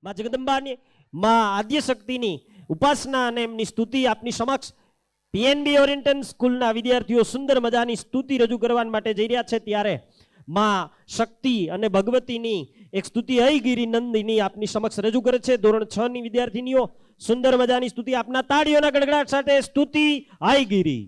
માં જગદંબાની, માં આદ્યશક્તિની ઉપાસના અને એમની સ્તુતિ આપની સમક્ષ પીએનબી ઓરિએન્ટલ સ્કૂલના વિદ્યાર્થીઓ સુંદર મજાની સ્તુતિ રજૂ કરવા માટે જઈ રહ્યા છે. ત્યારે માં શક્તિ અને ભગવતીની એક સ્તુતિ હૈગીરી નંદિની આપની સમક્ષ રજૂ કરે છે. ધોરણ 6 ની વિદ્યાર્થીનીઓ સુંદર મજાની સ્તુતિ આપના તાળીઓના ગડગડાટ સાથે સ્તુતિ હૈગીરી.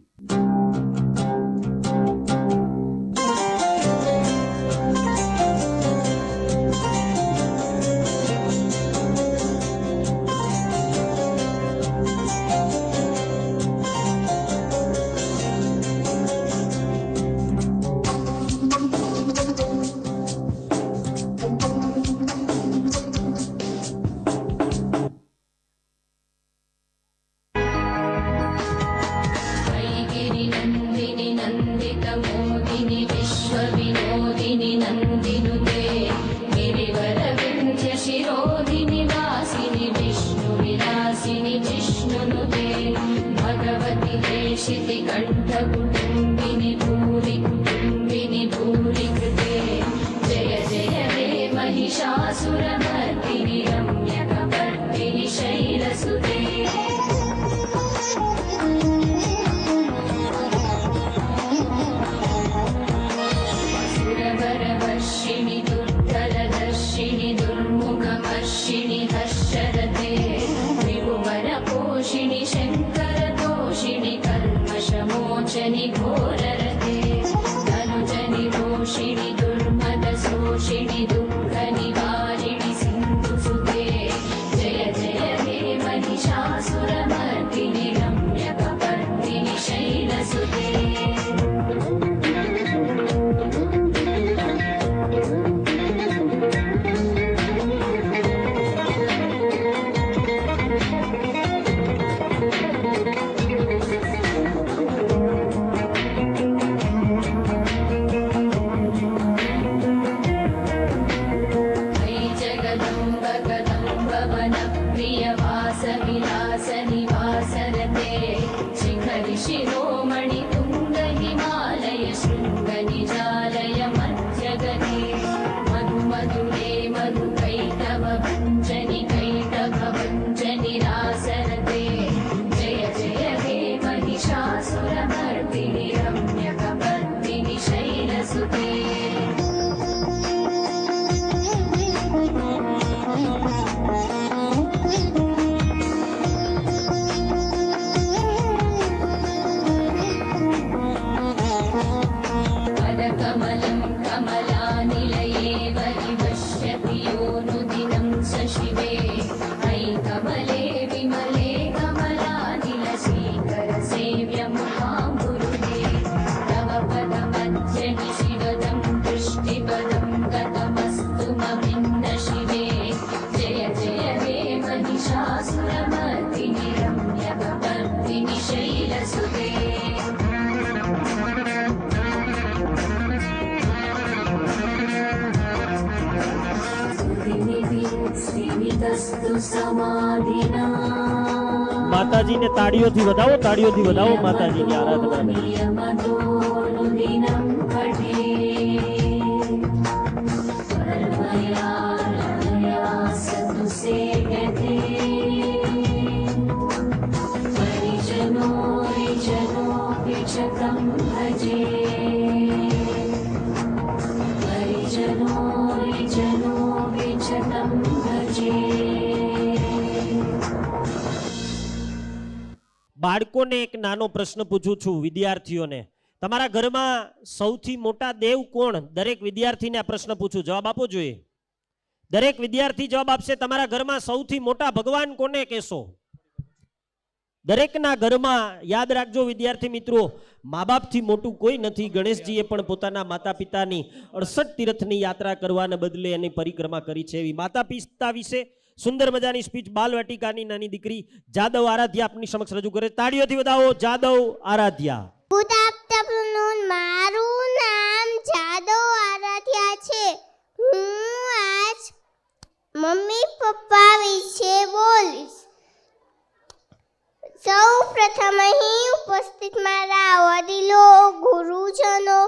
માતાજીને તાળીઓથી વધાવો, તાળીઓથી વધાવો માતાજીની આરાધના. બાળકોને એક નાનો પ્રશ્ન પૂછું છું, વિદ્યાર્થીઓને. તમારા ઘરમાં સૌથી મોટા દેવ કોણ? દરેક વિદ્યાર્થીને આ પ્રશ્ન પૂછું, જવાબ આપવો જોઈએ. દરેક વિદ્યાર્થી જવાબ આપશે. તમારા ઘરમાં સૌથી મોટા ભગવાન કોને કહેશો? દરેકના ઘરમાં યાદ રાખજો વિદ્યાર્થી મિત્રો, મા બાપથી મોટું કોઈ નથી. ગણેશજીએ પણ પોતાના માતા પિતાની 68 તીર્થની યાત્રા કરવાને બદલે એની પરિક્રમા કરી છે. એવી માતા પિતા વિશે સુંદર મજાની સ્પીચ બાલવાટિકાની નાની દીકરી જાદવ આરાધ્યા આપની સમક્ષ રજૂ કરે. તાળીઓથી વધાવો જાદવ આરાધ્યા. ગુડ આફ્ટરનૂન, મારું નામ જાદવ આરાધ્યા છે. હું આજ મમ્મી પપ્પા વિશે બોલીશ. સૌ પ્રથમ અહીં ઉપસ્થિત મારા વડીલો, ગુરુજનો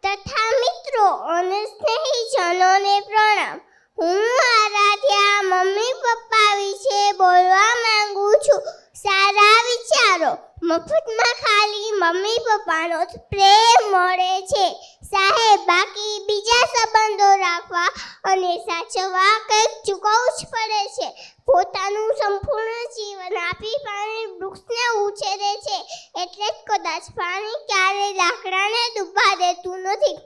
તથા મિત્રો અને સ્નેહીજનોને પ્રણામ. હું આરાધ્યા મમ્મી પપ્પા વિશે બોલવા માંગુ છું. સારા વિચારો. મફતમાં ખાલી મમ્મી પપ્પાનો જ પ્રેમ મળે છે સાહેબ. બાકી બીજા સંબંધો રાખવા અને સાચવવા કંઈક ચૂકવવું જ પડે છે. પોતાનું સંપૂર્ણ જીવન આપી પાણી વૃક્ષને ઉછેરે છે. એટલે જ કદાચ પાણી ક્યારેય લાકડાને ડૂબવા દેતું નથી.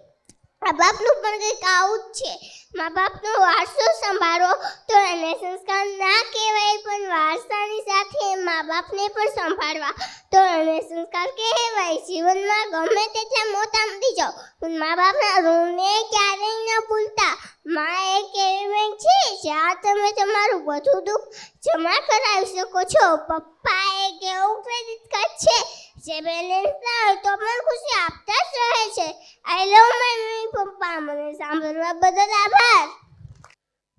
મા બાપનું પણ કંઈક આવું જ છે. મા બાપનો વારસો સંભાળો તો એને સંસ્કાર ના કહેવાય, પણ વારસાની સાથે મા બાપને પણ સંભાળવા તો એને સંસ્કાર કહેવાય. જીવનમાં ગમે તેટલા મોટા મળી જાઓ પણ મા બાપના ઋણને ક્યારેય ન ભૂલતા. મા એક એવી બેંક છે જ્યાં તમે તમારું બધું દુઃખ જમા કરાવી શકો છો. પપ્પા એક એવું ક્રેડિટ કાર્ડ છે જે બેલેન્સ ના હોય તો પણ ખુશી આપતા જ રહે છે. આઈ લવ માય મમ્મી પપ્પા. મને સાંભળવા બદલ આભાર.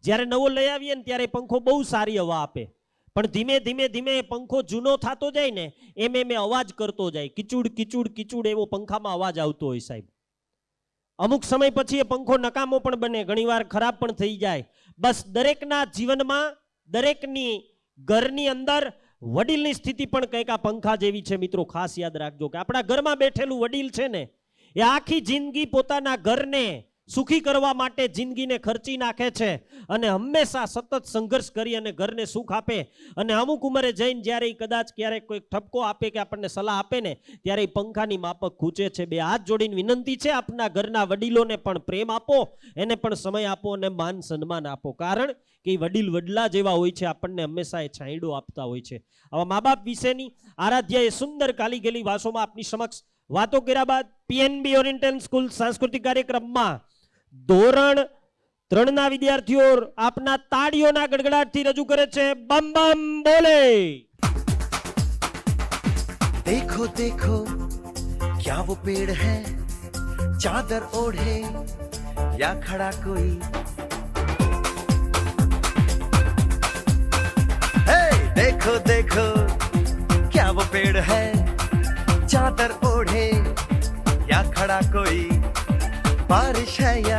જ્યારે નવો લઈ આવીએ ને ત્યારે પંખો બહુ સારી હવા આપે, પણ ધીમે ધીમે ધીમે પંખો જૂનો થતો જાય ને એમ અવાજ કરતો જાય. કિચુડ કિચુડ કિચુડ એવો પંખામાં અવાજ આવતો હોય સાહેબ. અમુક સમય પછી એ પંખો નકામો પણ બને, ઘણીવાર ખરાબ પણ થઈ જાય. બસ દરેકના જીવનમાં, દરેકની ઘરની અંદર વડીલની સ્થિતિ પણ કંઈક આ પંખા જેવી છે મિત્રો. ખાસ યાદ રાખજો કે આપણા ઘરમાં બેઠેલું વડીલ છે ને એ આખી જિંદગી પોતાના ઘરને સુખી કરવા માટે જિંદગીને ખર્ચી નાખે છે અને હંમેશા સતત સંઘર્ષ કરી અને ઘરને સુખ આપે. અને અમુક ઉંમરે જઈને જ્યારે કદાચ ક્યારેક કોઈ ઠપકો આપે કે આપણને સલાહ આપે ને ત્યારે એ પંખાની માફક ખૂંચે છે. બે હાથ જોડીને વિનંતી છે, આપના ઘરના વડીલોને પણ પ્રેમ આપો, એને પણ સમય આપો અને માન સન્માન આપો. કારણ કે એ વડીલ વડલા જેવા હોય છે, આપણને હંમેશા એ છાંયડો આપતા હોય છે. આવા મા બાપ વિશેની આરાધ્યાએ સુંદર કાલી ગેલી વાસોમાં આપની સમક્ષ વાતો કર્યા બાદ પીએનબી ઓરિએન્ટલ સ્કૂલ સાંસ્કૃતિક કાર્યક્રમમાં ધોરણ 3 ના વિદ્યાર્થીઓ આપના તાળીઓના ગડગડાટથી રજૂ કરે છે બમ બમ બોલે. देखो देखो क्या वो पेड़ है चादर ओढ़े या खड़ा कोई. हे देखो देखो क्या वो पेड़ है चादर ओढ़े या खड़ा कोई. बारिश है या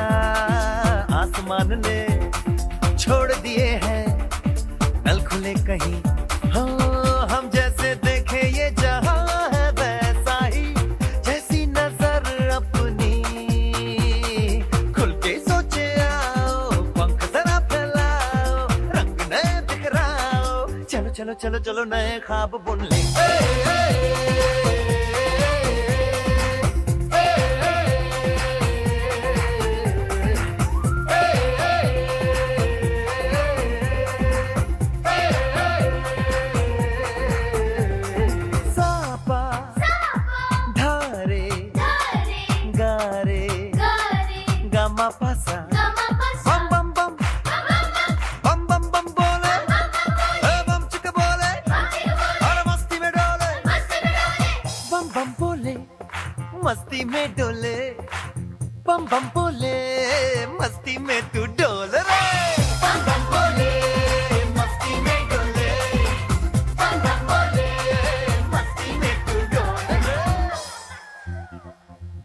आसमान ने छोड़ दिए हैं नल खुले कहीं. हाँ हम जैसे देखे ये जहां है वैसा ही जैसी नजर अपनी खुल के सोचे आओ पंख जरा फैलाओ रंग नए बिखराओ. चलो चलो चलो चलो नए ख्वाब बुन ले. मस्ती में डोले बम बम बोले मस्ती में तू डोल रे. बम बम बोले मस्ती में डोले बम बम बोले मस्ती में तू डोल रे.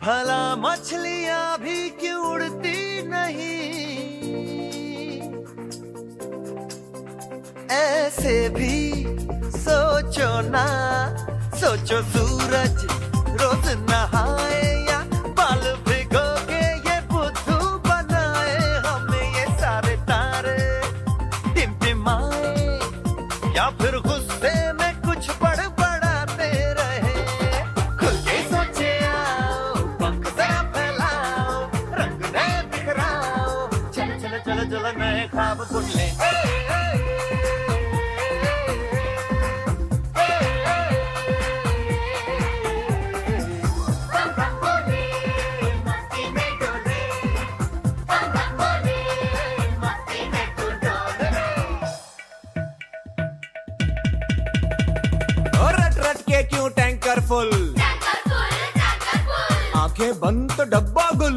भला मछलियां भी क्यों उड़ती नहीं ऐसे भी सोचो ना. सोचो सूरज रोज नहाए या बाल भिगो के ये बुद्धू बनाए. हमें ये सारे तारे टिमटिमाए या फिर गुस्से में कुछ बड़बड़ाते रहे. खुल के सोचे आओ पंख जरा फैलाओ रंग नए बिखराओ. चलो चलो चलो चलो नए ख्वाब बुन ले. क्यों टैंकर फुल आंखें बंद तो डब्बा गुल.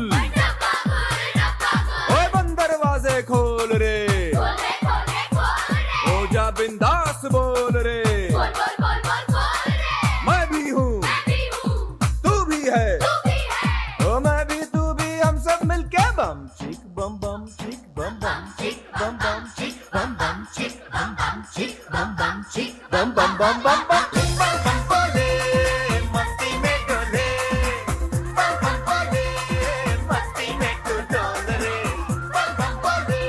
ओए बंद दरवाजे खोल रे हो जा बिंदास बोल रे. मैं भी हूँ तू भी है ओ मैं भी तू भी हम सब मिलके बम चिक बम बम चिक बम बम चिक बम बम बम बम बम बोले मस्ती में डोले बम बम बोले मस्ती में तू डोल रे बम बम बोले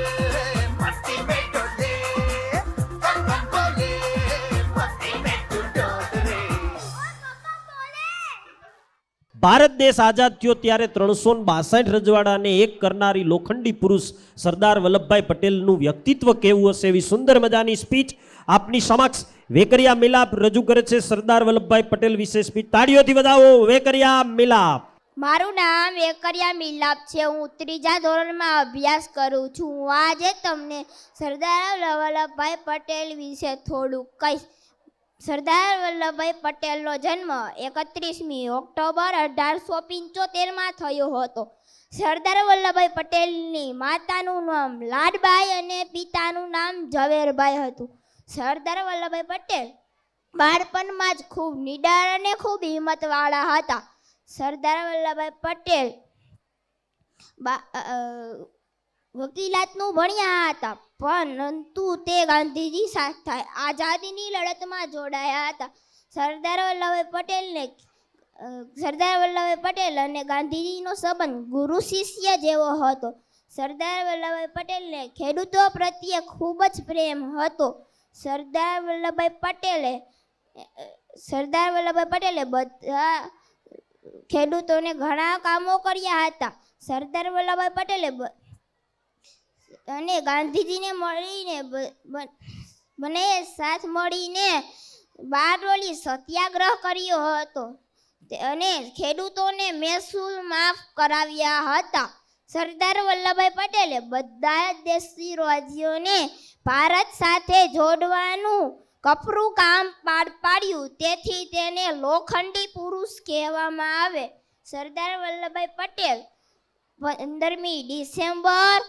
मस्ती में डोले बम बम बोले मस्ती में तू डोल रे ભારત દેશ આઝાદ થયો ત્યારે 362 રજવાડાને એક કરનારી લોખંડી પુરુષ સરદાર વલ્લભભાઈ પટેલનું વ્યક્તિત્વ કેવું હશે એવી સુંદર મજાની સ્પીચ આપની સમક્ષ વેકરિયા મિલાપ રજૂ કરે છે. સરદાર વલ્લભભાઈ પટેલ વિશે સ્પીચ તાળીઓથી વધાવો. વેકરિયા મિલાપ. મારું નામ વેકરિયા મિલાપ છે. હું ત્રીજા ધોરણમાં અભ્યાસ કરું છું. હું આજે તમને સરદાર વલ્લભભાઈ પટેલ વિશે થોડુંક કહીશ. સરદાર વલ્લભભાઈ પટેલનો જન્મ 31મી ઓક્ટોબર 1875માં થયો હતો. સરદાર વલ્લભભાઈ પટેલની માતાનું નામ લાડબાઈ અને પિતાનું નામ ઝવેરભાઈ હતું. સરદાર વલ્લભભાઈ પટેલ બાળપણમાં જ ખૂબ નીડર અને ખૂબ હિંમતવાળા હતા. સરદાર વલ્લભભાઈ પટેલ વકીલાતનું ભણ્યા હતા, પરંતુ તે ગાંધીજી સાથે આઝાદીની લડતમાં જોડાયા હતા. સરદાર વલ્લભભાઈ પટેલ અને ગાંધીજીનો સંબંધ ગુરુ શિષ્ય જેવો હતો. સરદાર વલ્લભભાઈ પટેલને ખેડૂતો પ્રત્યે ખૂબ જ પ્રેમ હતો. સરદાર વલ્લભભાઈ પટેલે બધા ખેડૂતોને ઘણા કામો કર્યા હતા. સરદાર વલ્લભભાઈ પટેલે અને ગાંધીજીને મળીને બંને સાથ મળીને બારડોલી સત્યાગ્રહ કર્યો હતો અને ખેડૂતોને મહેસૂલ માફ કરાવ્યા હતા. સરદાર વલ્લભભાઈ પટેલે બધા જ દેશી રાજ્યોને ભારત સાથે જોડવાનું કપરું કામ પાર પાડ્યું, તેથી તેને લોખંડી પુરુષ કહેવામાં આવે. સરદાર વલ્લભભાઈ પટેલ 15મી ડિસેમ્બર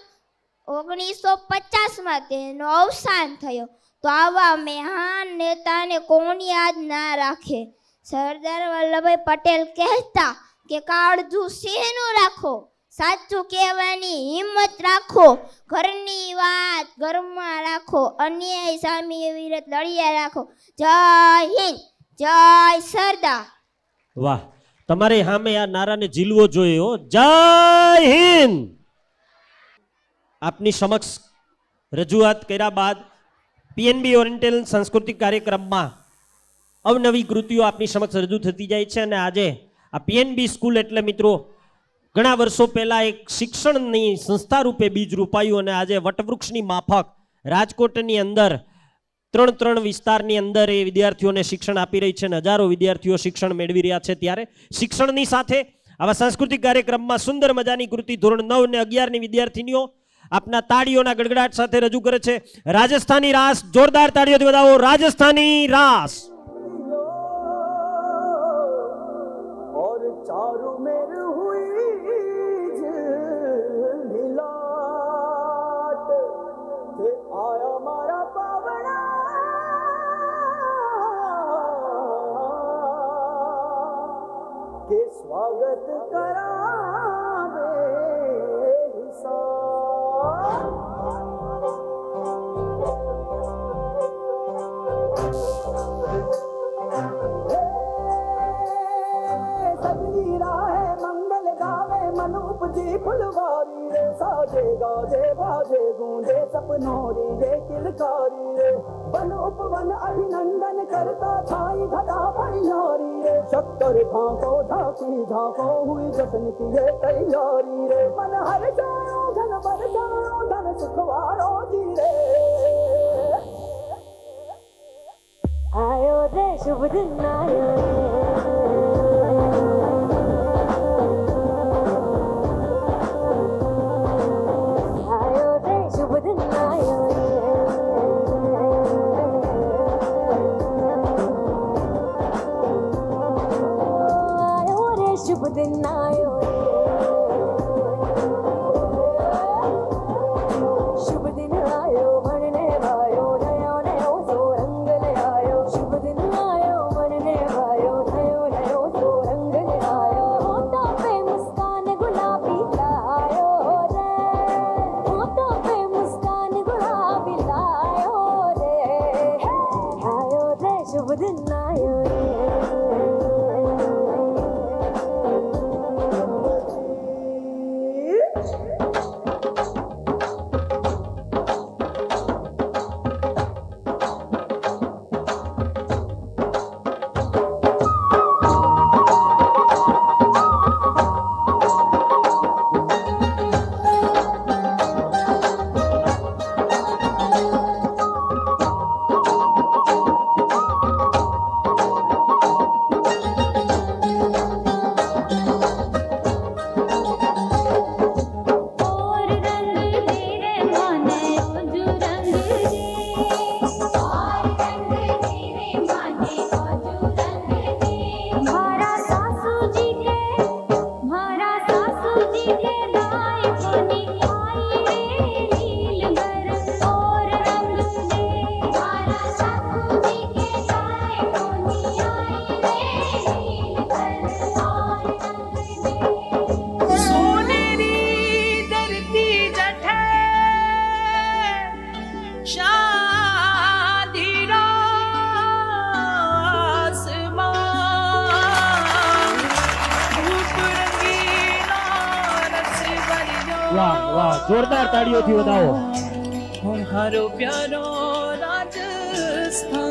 1950માં તેનો અવસાન થયો. તો આવા મહાન નેતાને કોણ યાદ ના રાખે. સરદાર વલ્લભભાઈ પટેલ કહેતા કે કાળજું સિંહનું રાખો, સાચું કહેવાની હિંમત રાખો, ઘરની વાત ઘરમાં રાખો, અન્યાય સામે વિરુદ્ધ લડ્યા રાખો. જય હિન્દ, જય સરદાર. વાહ, તમારે સામે આ નારાને ઝીલવો જોઈએ હો. જય હિન્દ. આપની સમક્ષ રજૂઆત કર્યા બાદ પીએનબી ઓરિએન્ટલ સાંસ્કૃતિક કાર્યક્રમમાં અવનવી કૃતિઓ આપની સમક્ષ રજૂ થતી જાય છે. અને આજે આ પીએનબી સ્કૂલ એટલે મિત્રો ઘણા વર્ષો પહેલા એક શિક્ષણની સંસ્થા રૂપે બીજ રોપાયું અને આજે વટવૃક્ષની માફક રાજકોટની અંદર 3 વિસ્તારની અંદર એ વિદ્યાર્થીઓને શિક્ષણ આપી રહી છે અને હજારો વિદ્યાર્થીઓ શિક્ષણ મેળવી રહ્યા છે. ત્યારે શિક્ષણની સાથે આવા સાંસ્કૃતિક કાર્યક્રમમાં સુંદર મજાની કૃતિ ધોરણ 9 અને 11ની વિદ્યાર્થીનીઓ આપના તાળીઓના ગડગડાટ સાથે રજૂ કરે છે. રાજસ્થાની રાસ. જોરદાર તાળીઓથી વધાવો. રાજસ્થાની રાસ. और चारों मेर हुई झिलमिलाट ते आया मारा पावड़ा के स्वागत करावे सजनी राहे मंगल गावे मन उपजी फुलवारी रे साजे गाजे बाजे गूंजे सपनों रे किलकारी रे वन उपवन अभिनंदन करता छाई घटा परियारी रे शक्कर झांको झांकी झांको हुई जश्न की ये तैयारी रे मन हर जाओ धन पर जाओ धन सुखवारो जी रे आयो रे शुभ दिन आयो रे शुभ दिन आयो रे शुभ दिन आयो शुभ दिन आयो भरने भायो नयो नयो सो रंग ले आयो शुभ दिन आयो भरने भायो शुभ दिन आयो रे और रंग तेरे माने ओजू रंग दे और रंग तेरे माने ओजू रंग दे मारा सासू जी के दाई कोनी आई रे नीलगर और रंग दे मारा सासू जी के दाई कोनी आई रे नीलगर और रंग दे सोनेरी धरती जठे शादी आसमान रूप रंगीला रस भरियो વાહ વાહ જોરદાર તાળીઓથી વધાવો हारो प्यारो राजस्थान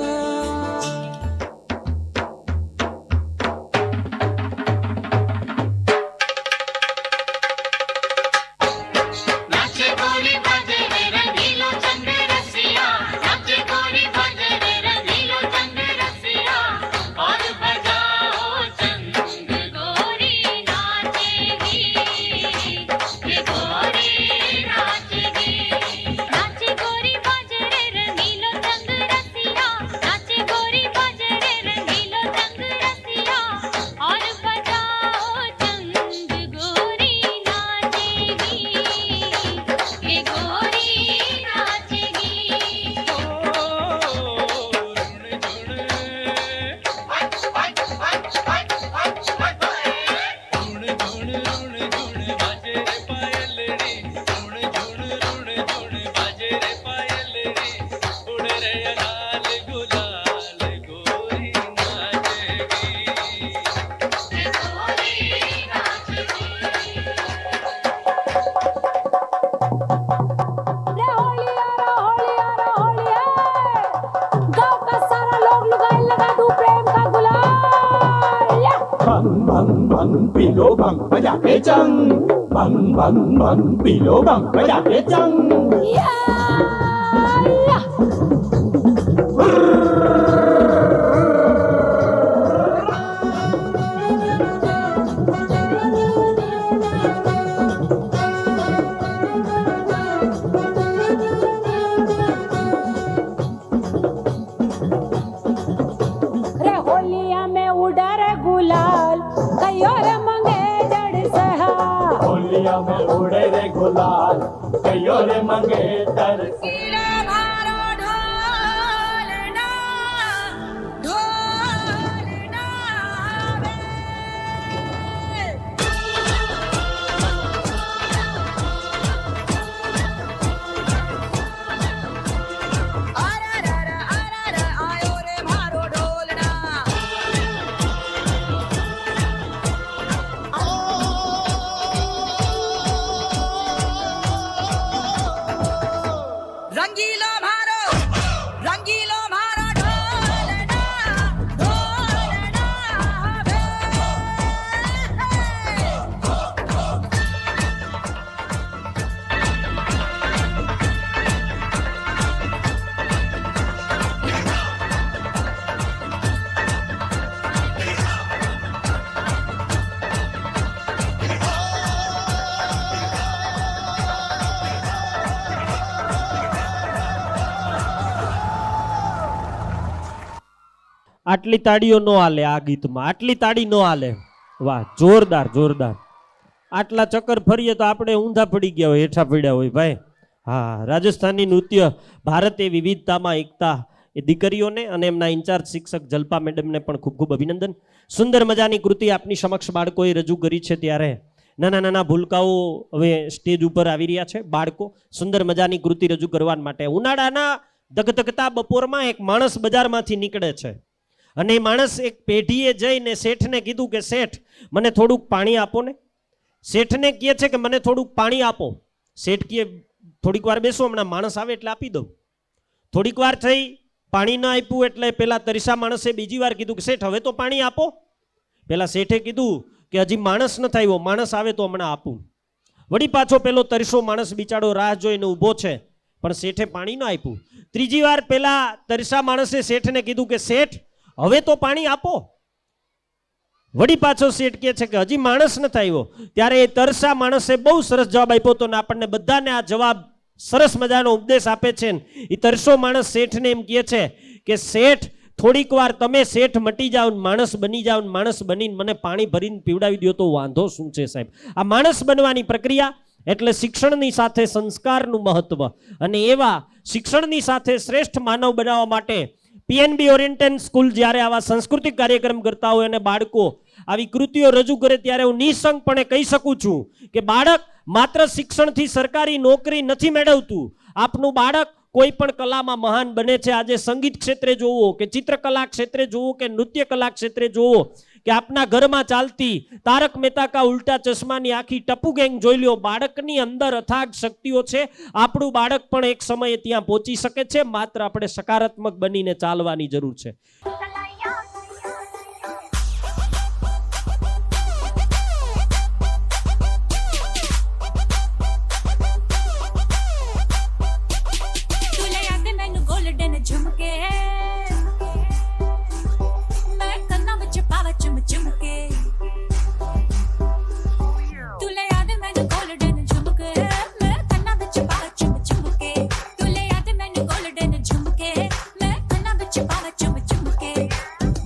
नाचे गोरी बाजे रे रंगीलो चंद रसिया नाचे गोरी बाजे रे रंगीलो चंद रसिया और बजाओ चंद गोरी नाचेगी ये गोरी नाचेगी नाचे गोरी बाजे रे रंगीलो चंग रसिया नाचे गोरी बाजे रे रंगीलो चंग रसिया और बजाओ चंग गोरी नाचेगी ये गोरी नाचेगी ये गोरी नाचेगी रे होलिया गांव का सारा लोग लुगाई लगा दूं प्रेम का गुलाल या भंग भंग भंग पी लो भंग बजा के चंग भंग भंग भंग पी लो भंग बजा के चंग या रे होलिया में उड़ा रे गुलाल कयो रे मंगे जड़ सहा होलिया में उड़े रे गुलाल कयो रे मंगे तर भारो ढोलना ढोलना आयो रे भारो ढोलना रंगीलो भारो ढोलना ढोलना बे આટલી તાળીઓ નો હાલે આ ગીતમાં આટલી તાળી નો હાલે વાહ જોરદાર જોરદાર આટલા ચક્કર ફરીએ તો આપણે ઊંધા પડી ગયા હોય હેઠા પડ્યા હોય ભાઈ હા રાજસ્થાની નૃત્ય ભારતે વિવિધતામાં એકતા એ દીકરીઓને અને એમના ઇન્ચાર્જ શિક્ષક જલ્પા મેડમને પણ ખૂબ ખૂબ અભિનંદન સુંદર મજાની કૃતિ આપની સમક્ષ બાળકોએ રજૂ કરી છે ત્યારે નાના નાના ભૂલકાઓ હવે સ્ટેજ ઉપર આવી રહ્યા છે બાળકો સુંદર મજાની કૃતિ રજૂ કરવા માટે ઉનાળાના ધગધગતા બપોરમાં એક માણસ બજારમાંથી નીકળે છે અને એ માણસ એક પેઢીએ જઈને શેઠને કીધું કે શેઠ મને થોડુંક પાણી આપો ને. શેઠને કહે છે કે મને થોડુંક પાણી આપો. શેઠ કહે થોડીક વાર બેસો, હમણાં માણસ આવે એટલે આપી દઉં. થોડીક વાર થઈ, પાણી ન આપ્યું એટલે પેલા તરસા માણસે બીજી વાર કીધું કે શેઠ હવે તો પાણી આપો. પેલા શેઠે કીધું કે હજી માણસ નથી આવ્યો, માણસ આવે તો હમણાં આપું. વળી પાછો પેલો તરસો માણસ બિચારો રાહ જોઈને ઊભો છે, પણ શેઠે પાણી ન આપ્યું. ત્રીજી વાર પેલા તરસા માણસે શેઠને કીધું કે શેઠ હવે તો પાણી આપો. વળી પાછો શેઠ કહે છે કે હજી માણસ નથી આવ્યો. ત્યારે એ તરસા માણસે બહુ સરસ જવાબ આપ્યો હતો ને આપણને બધાને આ જવાબ સરસ મજાનો ઉપદેશ આપે છે. એ તરસો માણસ શેઠને એમ કહે છે કે શેઠ થોડીક વાર તમે શેઠ મટી જાઓ, માણસ બની જાઓ, માણસ બનીને મને પાણી ભરીને પીવડાવી દો તો વાંધો શું છે સાહેબ. આ માણસ બનવાની પ્રક્રિયા એટલે શિક્ષણની સાથે સંસ્કારનું મહત્વ, અને એવા શિક્ષણની સાથે શ્રેષ્ઠ માનવ બનાવવા માટે પીએનબી ઓરિએન્ટેડ સ્કૂલ જ્યારે આવા સાંસ્કૃતિક કાર્યક્રમ કરતા હોય અને બાળકો આવી કૃતિઓ રજૂ કરે ત્યારે હું નિઃસંકપણે કહી શકું છું કે બાળક માત્ર શિક્ષણથી સરકારી નોકરી નથી મેળવતું. આપનું બાળક કોઈ પણ કલામાં મહાન બને છે. આજે સંગીત ક્ષેત્રે જોવો કે ચિત્રકલા ક્ષેત્રે જોવો કે નૃત્ય કલા ક્ષેત્રે જોવો કે આપના ઘરમાં ચાલતી તારક મહેતા કા ઉલ્ટા ચશ્માની આખી ટપુ ગેંગ જોઈ લ્યો. બાળકની અંદર અથાગ શક્તિઓ છે. આપણું બાળક પણ એક સમયે ત્યાં પહોંચી શકે છે. માત્ર આપણે સકારાત્મક બનીને ચાલવાની જરૂર છે. तुले याद मैनू गोल्डन झुमके मैं कन्ना विच पावा चुम चुमके तुले याद मैनू गोल्डन झुमके मैं कन्ना विच पावा चुम चुमके तुले याद मैनू गोल्डन झुमके मैं कन्ना विच पावा चुम चुमके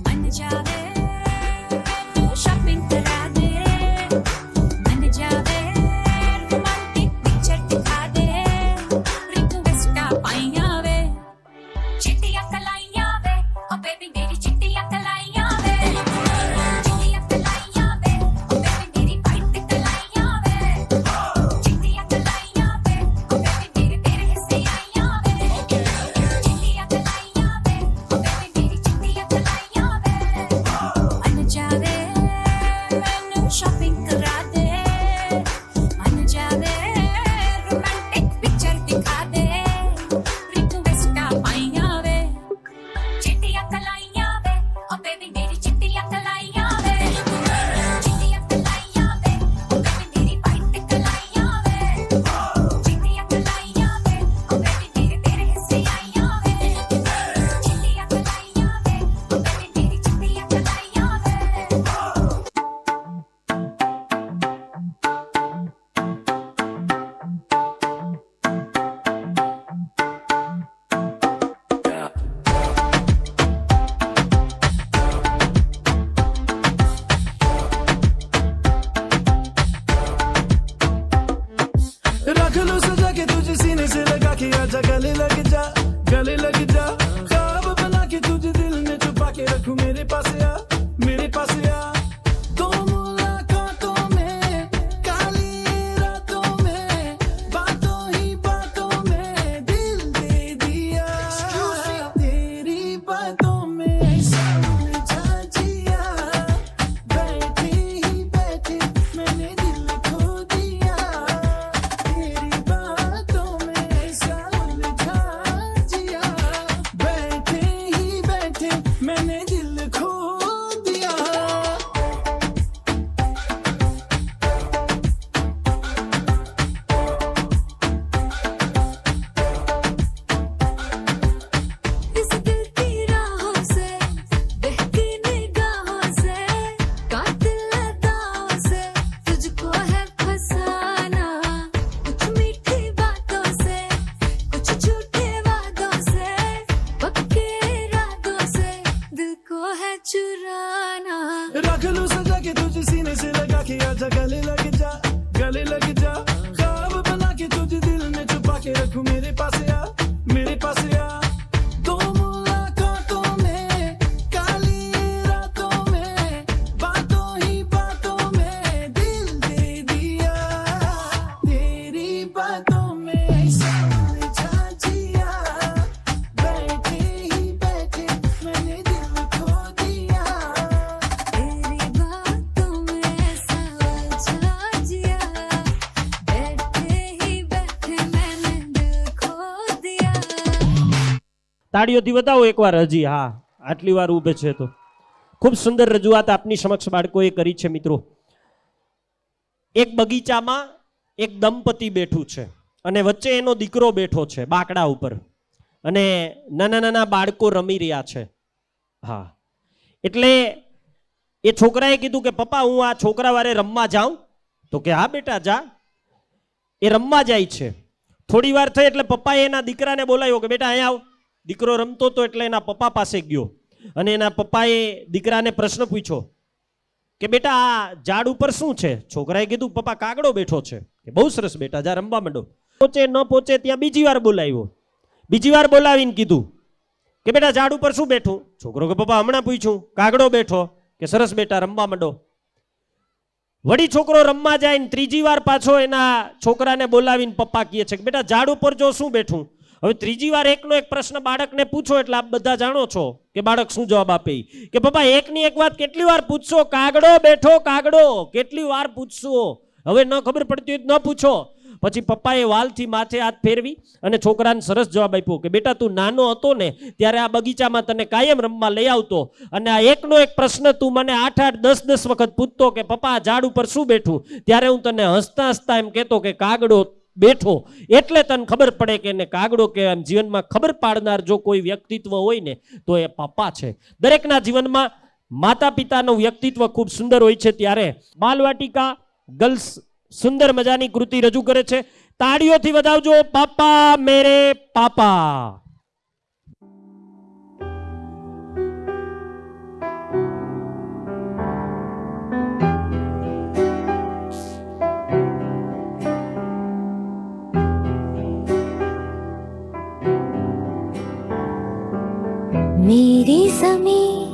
मन जावे तू शॉपिंग करा दे मन जावे रोमांटिक पिक्चर दिखा दे रिक्वेस्टा पाइया वे चिट्टियां कलाइयां वे ओ बेबी मेरी चिट्टियां कलाइयां वे चिट्टियां कलाइयां वे ओ बेबी मेरी वाइट कलाइयां वे चिट्टियां कलाइयां वे ओ बेबी मेरे तेरे हिस्से आइयां वे चिट्टियां कलाइयां वे ओ बेबी मेरी चिट्टियां कलाइयां वे मन जावे मैनू शॉपिंग करा दे मन जावे रोमांटिक पिक्चर दिखा दे रिक्वेस्टा पाइयां वे चिट्टियां कलाइयां वे ओ बेबी मेरी चिट्टियां कलाइयां वे चिट्टियां कलाइयां वे ओ बेबी मेरी वाइट कलाइयां वे चिट्टियां कलाइयां वे ओ बेबी मेरे तेरे हिस्से आइयां वे चिट्टियां कलाइयां वे ओ बेबी मेरी चिट्टियां कलाइयां वे रख लो सजा के तुझे सीने से लगा के आजा गले लग जा ख्वाब बना के तुझे दिल में छुपा के रखूं मेरे पास आ दो मुलाकातों में काली रातों में बातों ही बातों में दिल दे दिया तेरी बातों में ऐसा उलझा जिया बैठे ही बैठे मैंने दिल खो दिया तेरी बातों में ऐसा उलझा जिया बैठे ही बैठे मैंने दिल खो दिया इस दिल की राहों से बहकी निगाहों से कातिल अदाओं से तुझको है फसाना कुछ मीठी बातों से कुछ झूठे वादों से पक्के इरादों से दिल को है चुराना रख लो सजा के तुझे सीने से लगा के आजा गले लग जा ख्वाब बना के तुझे दिल में छुपा के रखूं मेरे पास आ दो मुलाकातों में काली रातों में बातों ही बातों में दिल दे दिया तेरी बातों में ऐसा उलझा जिया बैठे ही बैठे मैंने दिल खो दिया તાળીઓથી બતાવો એકવાર હજી. હા, આટલી વાર ઊભે છે તો ખૂબ સુંદર રજૂઆત આપની સમક્ષ બાળકોએ કરી છે. મિત્રો, એક બગીચામાં એક દંપતી બેઠું છે અને વચ્ચે એનો દીકરો બેઠો છે બાકડા ઉપર અને નાના નાના બાળકો રમી રહ્યા છે. હા, એટલે એ છોકરાએ કીધું કે પપ્પા હું આ છોકરા વારે રમવા જાઉં? તો કે હા બેટા જા. એ રમવા જાય છે. થોડી વાર થઈ એટલે પપ્પાએ એના દીકરાને બોલાવ્યો કે બેટા અહીંયા આવ. દીકરો રમતો હતો એટલે એના પપ્પા પાસે ગયો અને એના પપ્પાએ દીકરાને પ્રશ્ન પૂછ્યો કે બેટા આ ઝાડ ઉપર શું છે? છોકરાએ કીધું પપ્પા કાગડો બેઠો છે. કે બહુ સરસ બેટા, જા રમવા માંડો. પહોંચે ન પહોંચે ત્યાં બીજી વાર બોલાવ્યો. બીજી વાર બોલાવીને કીધું કે બેટા ઝાડ ઉપર શું બેઠું? છોકરો કે પપ્પા હમણાં પૂછ્યું, કાગડો બેઠો. કે સરસ બેટા, રમવા માંડો. વળી છોકરો રમવા જાય ને ત્રીજી વાર પાછો એના છોકરાને બોલાવીને પપ્પા કહે છે કે બેટા ઝાડ ઉપર જો શું બેઠું? હવે ત્રીજી વાર એકનો એક પ્રશ્ન બાળકને પૂછો એટલે આપ બધા જાણો છો કે બાળક શું જવાબ આપે. કે પપ્પા એકની એક વાત કેટલી વાર પૂછશો? કાગડો બેઠો, કાગડો. કેટલી વાર પૂછશો? હવે ન ખબર પડતી હોય ન પૂછો. પછી પપ્પાએ વાલથી માથે હાથ ફેરવી અને છોકરાને સરસ જવાબ આપ્યો કે બેટા તું નાનો હતો ને ત્યારે આ બગીચામાં તને કાયમ રમવા લઈ આવતો અને આ એકનો એક પ્રશ્ન તું મને 8-8, 10-10 વખત પૂછતો કે પપ્પા આ ઝાડ ઉપર શું બેઠું? ત્યારે હું તને હસતા હસતા એમ કહેતો કે કાગડો બેઠો. એટલે તને ખબર પડે કે એને કાગડો કે એમ જીવનમાં ખબર પાડનાર જો કોઈ વ્યક્તિત્વ હોય ને તો એ પપ્પા છે. દરેકના જીવનમાં માતા પિતાનું વ્યક્તિત્વ ખૂબ સુંદર હોય છે. ત્યારે બાલવાટિકા ગર્લ્સ સુંદર મજાની કૃતિ રજૂ કરે છે. તાળીઓથી વધાવજો. પાપા મેરે પાપા. मेरी ज़मीन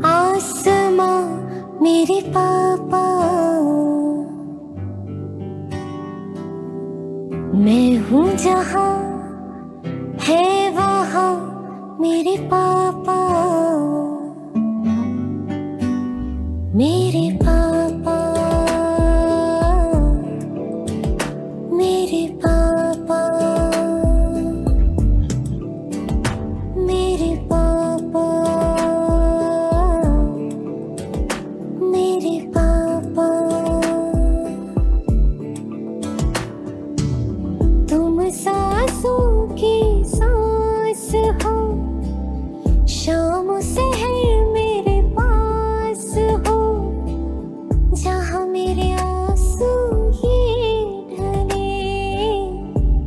आसमां मेरे पापा, मैं हूँ जहाँ है वहाँ मेरे पापा, मेरे पापा, मेरे पापा, मेरे पापा, मेरे पापा। तुम सांसों की सांस हो, शाम सहर मेरे पास हो, जहाँ मेरे आंसू ये ढले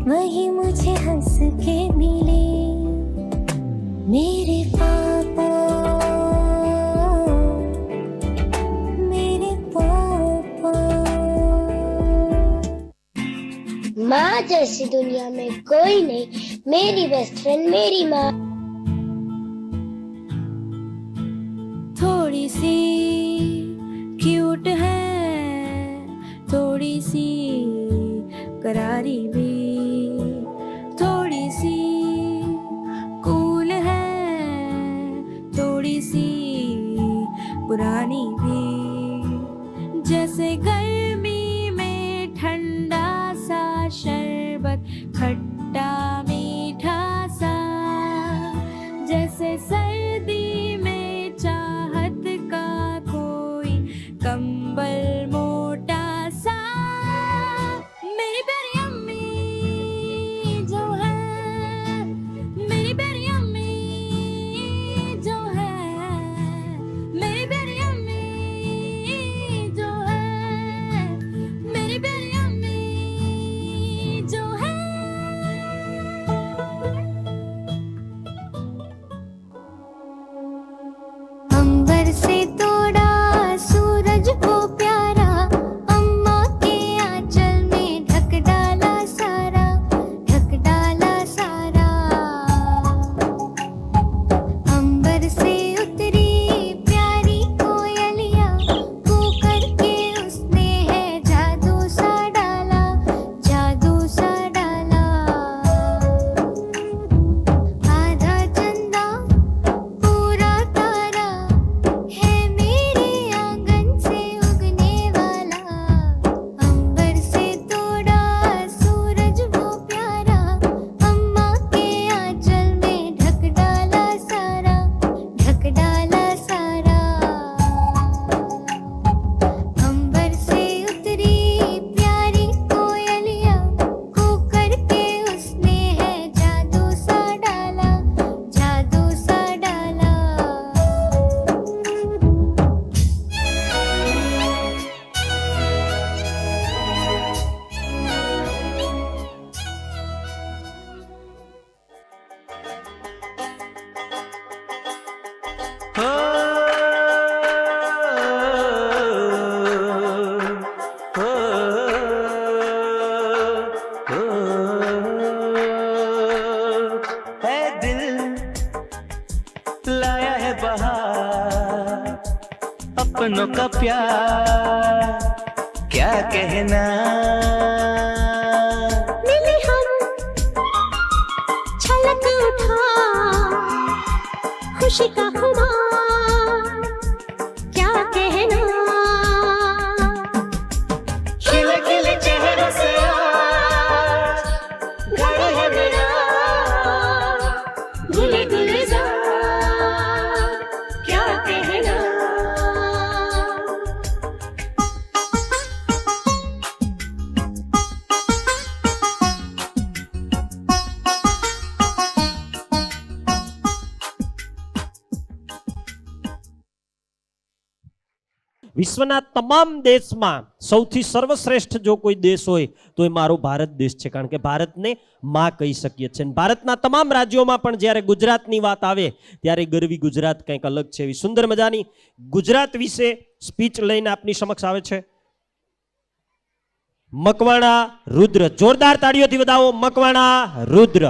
वही मुझे हंस के मिले, मेरे पापा, मेरे पापा। माँ जैसी दुनिया में कोई नहीं, मेरी बेस्ट फ्रेंड मेरी माँ। थोड़ी सी क्यूट है, थोड़ी सी करारी भी, थोड़ी सी कूल है, थोड़ी सी पुरानी भी, जैसे गर्मी में ठंडा सा शरबत खट्टा मीठा सा, जैसे सर्दी में चाहत का कोई कंबल मोटा सा। मेरी प्यारी अम्मी जो है, मेरी प्यारी अम्मी जो है, मेरी प्यारी अम्मी जो है, मेरी प्यारी अम्मी जो है। हो हो है दिल लाया है बहार अपनों का प्यार क्या कहना मिले हम छलक उठा खुशी का खुमार क्या कहना खिले खिले चेहरों से आज घर है मेरा गुले गुलजार क्या कहना વિશ્વના તમામ દેશમાં સૌથી સર્વશ્રેષ્ઠ જો કોઈ દેશ હોય તો એ મારો ભારત દેશ છે, કારણ કે ભારતને માં કહી શકીએ છીએ. ભારતના તમામ રાજ્યોમાં પણ જ્યારે ગુજરાતની વાત આવે ત્યારે ગરવી ગુજરાત કંઈક અલગ છે. એવી સુંદર મજાની ગુજરાત વિશે સ્પીચ લઈને આપની સમક્ષ આવે છે મકવાણા રુદ્ર. જોરદાર તાળીઓથી વધાવો મકવાણા રુદ્ર.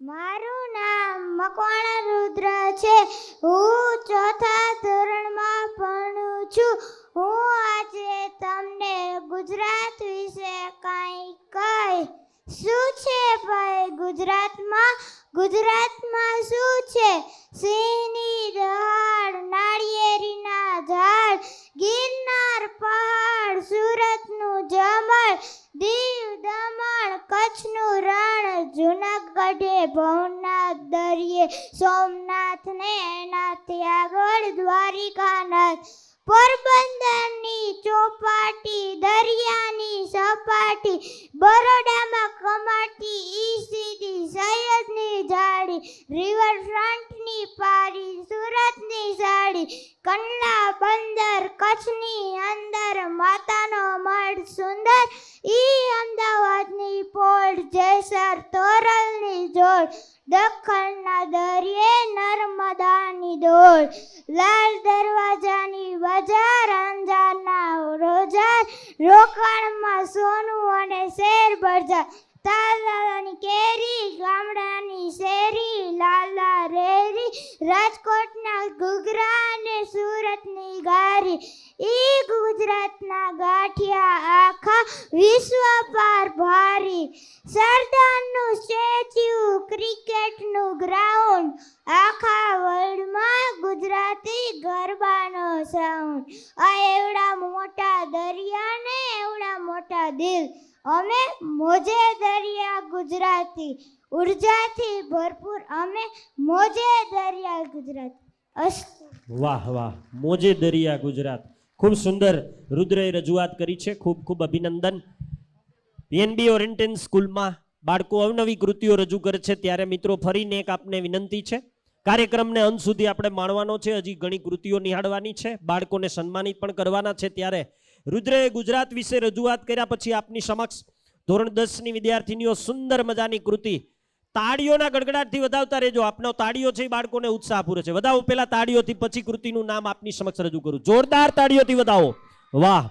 મારું નામ મકવાણા રુદ્ર છે. હું ચોથા ધોરણમાં ભણું છું. હું આજે તમને ગુજરાત વિશે કાંઈ કહીશ. શું છે ભાઈ ગુજરાતમાં? ગુજરાતમાં શું છે? સિંહની દહાડ, નાળિયેરીના ઝાડ, ગિરનાર પહાડ, સુરતનું જમણ, દીવ દમણ, કચ્છનું રણ, જૂનાગઢે ભવનાથ, દરિયે સોમનાથ ને એનાથી આગળ દ્વારિકાનાથ, પોરબંદરની ચોપાટી, દરિયાની સપાટી, બરોડામાં કમાટી, ઈ સીધી સૈયદની જાળી, રિવરફ્રન્ટની પારી, સુરતની સાડી, કંડલા બંદર, કચ્છની અંદર માતાનો મઢ સુંદર, ઈ અમદાવાદની પોળ, જેસર તોરલની જોડ, દખણના દરિયે નર્મદાની દોડ, લાલ દરવાજાની બજાર, અંજારના રોજાર, રોકાણમાં સોનું અને શેર બજાર, તાલાની કેરી, ગામડાની શેરી, લાલા રેરી, રાજકોટના ઘૂઘરા અને સુરતની ગારી, ઈ ગુજરાતના ગાંઠિયા આખા વિશ્વ પાર ભારી, સરદારનું સ્ટેચ્યુ, ક્રિકેટનું ગ્રાઉન્ડ, આખા વર્લ્ડમાં ગુજરાતી ગરબાનો સાઉન્ડ. આ એવડા મોટા દરિયા ને એવડા મોટા દિલ, અમે મોજે દરિયા ગુજરાતી, ઉર્જાથી ભરપૂર અમે મોજે દરિયા ગુજરાતી. અસ્તુ. વાહ વાહ, મોજે દરિયા ગુજરાત. ખૂબ સુંદર રુદ્રએ રજૂઆત કરી છે. ખૂબ ખૂબ અભિનંદન. પીએનબી ઓરિએન્ટેડ સ્કૂલમાં બાળકો અવનવી કૃતિઓ રજૂ કરે છે ત્યારે મિત્રો ફરીને એક આપને વિનંતી છે, કાર્યક્રમને અંત સુધી આપણે માણવાનો છે. હજી ઘણી કૃતિઓ નિહાળવાની છે, બાળકોને સન્માનિત પણ કરવાના છે. ત્યારે રુદ્રએ ગુજરાત વિશે રજૂઆત કર્યા પછી આપની સમક્ષ ધોરણ 10ની વિદ્યાર્થીનીઓ સુંદર મજાની કૃતિ તાળીઓના ગડગડાટથી વધાવતા રહેજો. આપનો તાળીઓ છે એ બાળકોને ઉત્સાહ પૂરે છે. વધાવો પહેલા તાળીઓથી, પછી કૃતિનું નામ આપની સમક્ષ રજૂ કરું. જોરદાર તાળીઓથી વધાવો. વાહ.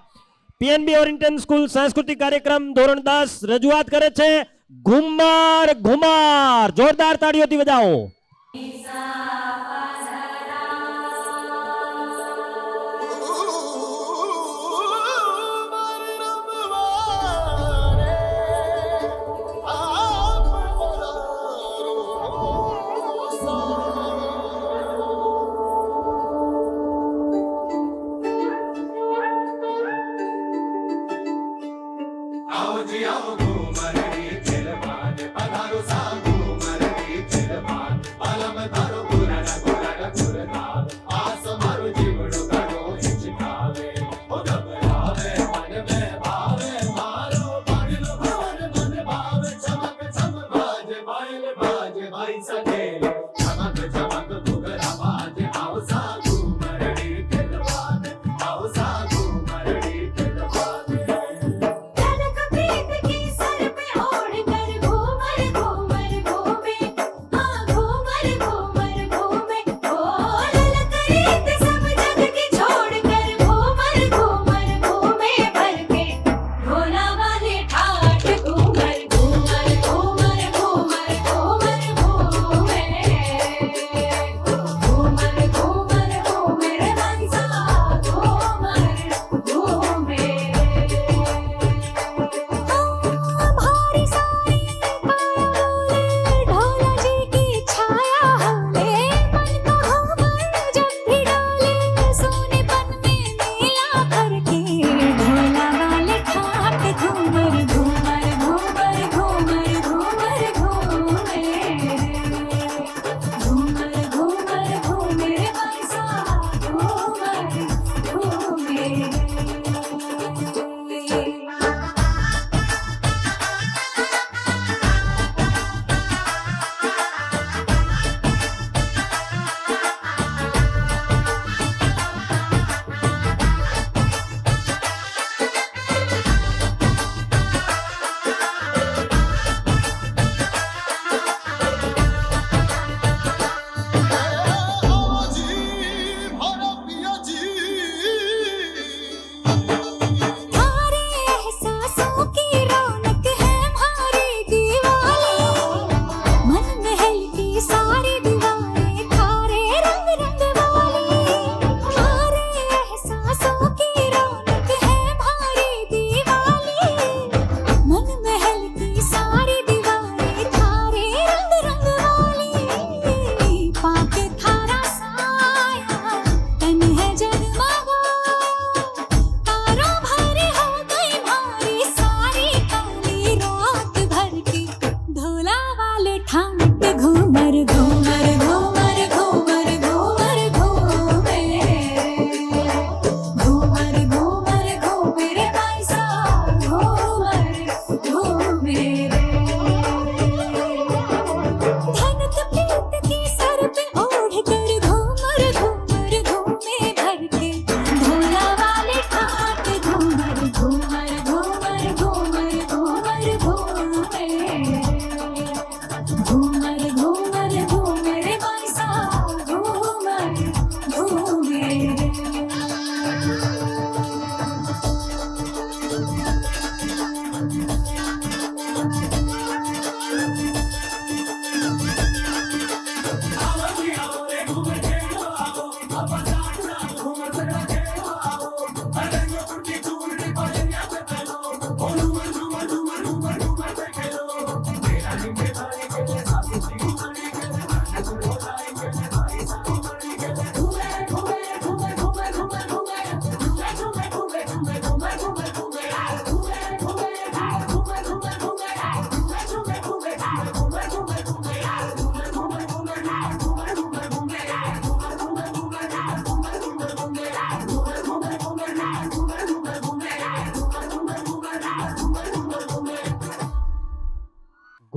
પીએનબી ઓરિએન્ટેડ સ્કૂલ સાંસ્કૃતિક કાર્યક્રમ ધોરણ 10 રજૂઆત કરે છે ઘુમર ઘુમર. જોરદાર તાળીઓથી વધાવો. પધારો સા ઘુમર રે ખેલવાન, પાલમ ધારો પુરા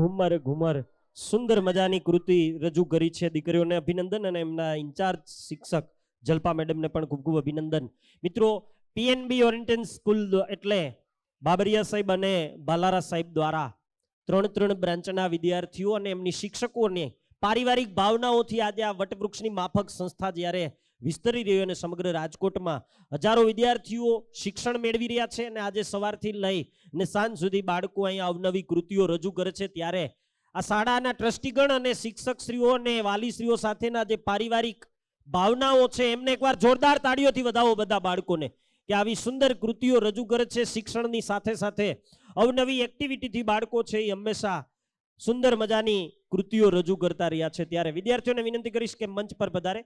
ઘુમર ઘુમર સુંદર મજાની કૃતિ રજૂ કરી છે. દીકરીઓને અભિનંદન અને એમના ઇન્ચાર્જ શિક્ષક જલ્પા મેડમને પણ ખૂબ ખૂબ અભિનંદન. મિત્રો, પીએનબી ઓરિએન્ટેડ સ્કૂલ એટલે બાબરિયા સાહેબ અને બાલારા સાહેબ દ્વારા ત્રણ બ્રાન્ચના વિદ્યાર્થીઓ અને એમની શિક્ષકોને પારિવારિક ભાવનાઓથી આજે આ વટવૃક્ષની માફક સંસ્થા જ્યારે વિસ્તરી રહ્યો અને સમગ્ર રાજકોટમાં હજારો વિદ્યાર્થીઓ શિક્ષણ મેળવી રહ્યા છે અને આજે સવારથી લઈ ને સાંજ સુધી બાળકો અહીંયા અવનવી કૃતિઓ રજૂ કરે છે, ત્યારે આ શાળાના ટ્રસ્ટીગણ અને શિક્ષકશ્રીઓ અને વાલીશ્રીઓ સાથેના જે પારિવારિક ભાવનાઓ છે એમને એકવાર જોરદાર તાળીઓથી વધાવો બધા બાળકોને કે આવી સુંદર કૃતિઓ રજૂ કરે છે. શિક્ષણની સાથે સાથે અવનવી એક્ટિવિટીથી બાળકો છે એ હંમેશા સુંદર મજાની કૃતિઓ રજૂ કરતા રહ્યા છે. ત્યારે વિદ્યાર્થીઓને વિનંતી કરીશ કે મંચ પર પધારે.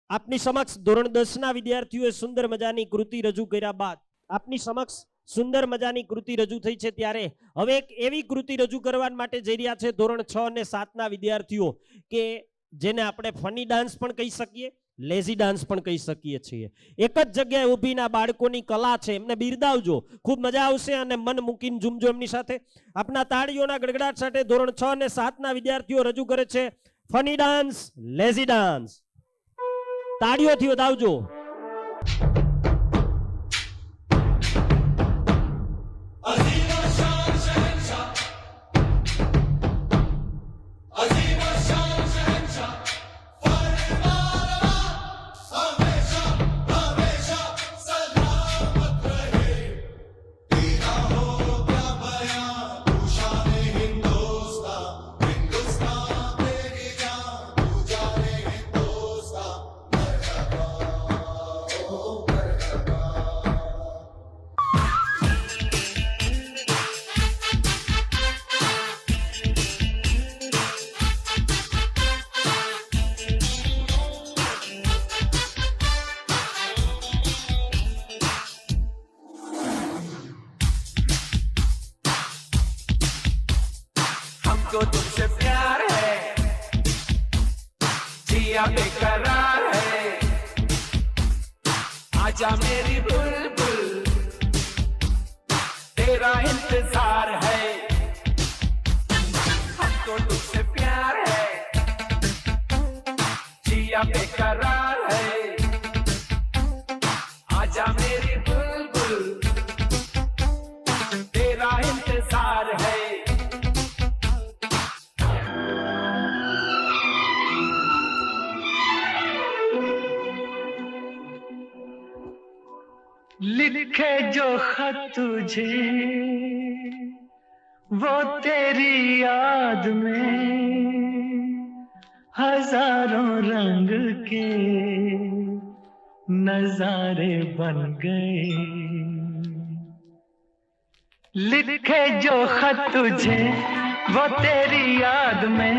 આપની સમક્ષ ધોરણ 10ના વિદ્યાર્થીઓએ સુંદર મજાની કૃતિ રજૂ કર્યા બાદ આપની સમક્ષ સુંદર મજાની કૃતિ રજૂ થઈ છે, ત્યારે હવે એક એવી કૃતિ રજૂ કરવા માટે જઈ રહ્યા છે ધોરણ 6 અને 7ના વિદ્યાર્થીઓ કે જેને આપણે ફની ડાન્સ પણ કહી શકીએ, લેઝી ડાન્સ પણ કહી શકીએ છીએ. એક જ જગ્યાએ ઊભીના બાળકોની કલા છે, એમને બિરદાવજો, ખૂબ મજા આવશે અને મન મૂકીને ઝૂમજો એમની સાથે. આપના તાળીઓના ગડગડાટ સાથે ધોરણ 6 અને 7ના વિદ્યાર્થીઓ રજૂ કરે છે ફની ડાન્સ, લેઝી ડાન્સ. તાળીઓથી વધાવજો. हमको तुमसे प्यार है, जिया बेकरार है, आजा मेरी बुलबुल, तेरा इंतजार है. हमको तुमसे प्यार है, जिया बेकरार है, आजा मेरी बुलबुल, तेरा इंतजार है. लिखे जो खत तुझे वो तेरी याद में हजारों रंग के नजारे बन गए. लिखे जो खत तुझे वो तेरी याद में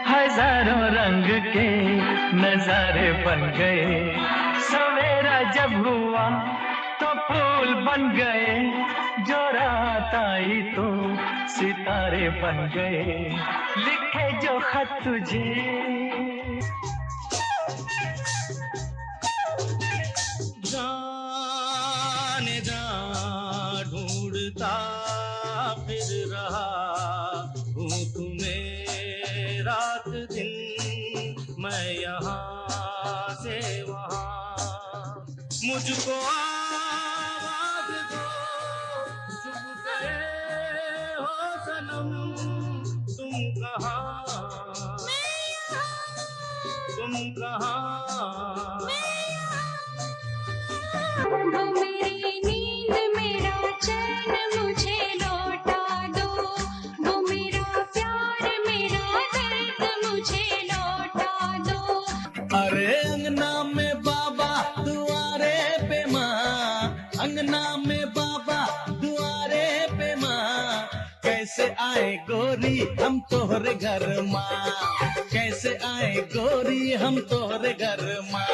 हजारों रंग के नजारे बन गए. सवेरा जब हुआ तो फूल बन गए, जो रात आई तो सितारे बन गए. लिखे जो खत तुझे जाने जा ढूंढता फिर रहा हूँ तुम्हें रात दिन, मैं यहाँ से वहाँ, मुझको आवाज दो, चुप गए हो सनम, तुम कहाँ, तुम कहाँ. वो मेरी नींद मेरा चैन मुझे लौटा दो, वो मेरा प्यार मेरा दर्द मुझे लौटा दो. अरे अंगना में बाबा दुआरे पे माँ, अंगना में बाबा दुआरे पे माँ, कैसे आए गोरी हम तोहरे घर माँ, कैसे आए गोरी हम तोहरे घर माँ.